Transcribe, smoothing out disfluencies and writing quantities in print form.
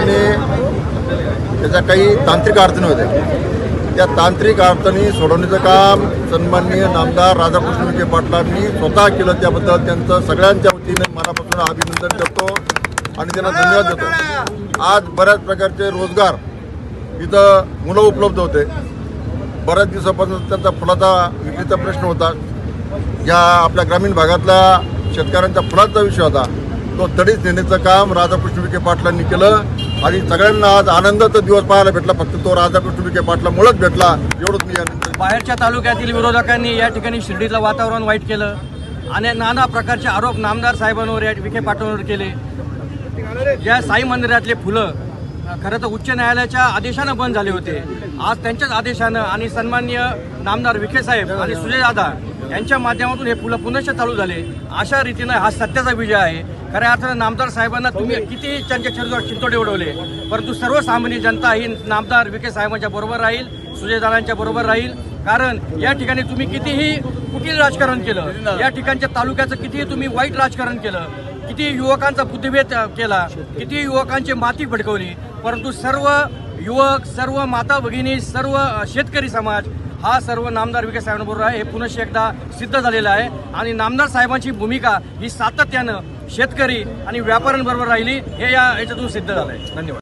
आणि त्याच्या काही तांत्रिक अडचणी होत्या। त्या तांत्रिक अडचणी सोडवण्याचं काम सन्माननीय नामदार राधाकृष्ण विखे पाटलांनी स्वतः केलं। त्याबद्दल त्यांचं सगळ्यांच्या वतीने मनापासून अभिनंदन करतो आणि त्यांना धन्यवाद देतो। आज बऱ्याच प्रकारचे रोजगार इथं मुलं उपलब्ध होते। बऱ्याच दिवसापासून त्यांचा फुलाचा विक्रीचा प्रश्न होता। या आपल्या ग्रामीण भागातल्या शेतकऱ्यांच्या फुलाचा विषय होता, तो तडीच नेण्याचं काम राधाकृष्ण विखे पाटलांनी केलं आणि सगळ्यांना आज आनंदाचा दिवस पाहायला भेटला। फक्त तो राधाकृष्ण विखे पाटलामुळेच भेटला, एवढंच मी बाहेरच्या तालुक्यातील विरोधकांनी या ठिकाणी शिर्डीतलं वातावरण वाईट केलं आणि नाना प्रकारचे आरोप नामदार साहेबांवर या विखे पाटलांवर केले। ज्या साई मंदिरातले फुलं खरं तर उच्च न्यायालयाच्या आदेशानं बंद झाले होते, आज त्यांच्याच आदेशानं आणि सन्माननीय नामदार विखे साहेब आणि सुजयदादा यांच्या माध्यमातून हे फुलं पुनश्च चालू झाले। अशा रीतीनं हा सत्याचा विजय आहे। खऱ्या अर्थानं नामदार साहेबांना तुम्ही किती त्यांच्या शरीरावर चिंतोडे उडवले, परंतु सर्वसामान्य जनता ही नामदार विखे साहेबांच्या बरोबर राहील, सुजयदादांच्या बरोबर राहील। कारण या ठिकाणी तुम्ही कितीही कुटील राजकारण केलं, या ठिकाणच्या तालुक्याचं कितीही तुम्ही वाईट राजकारण केलं, किती युवकांचा बुद्धिभेद केला, किती युवकांची माती भडकवली, परंतु सर्व युवक, सर्व माता भगिनी, सर्व शेतकरी समाज हा सर्व नामदार विखे साहेबांबरोबर आहे, हे पुनश्च एकदा सिद्ध झालेलं आहे। आणि नामदार साहेबांची भूमिका ही सातत्यानं शेतकरी आणि व्यापाऱ्यांबरोबर राहिली, हे याच्यातून सिद्ध झालं आहे। धन्यवाद।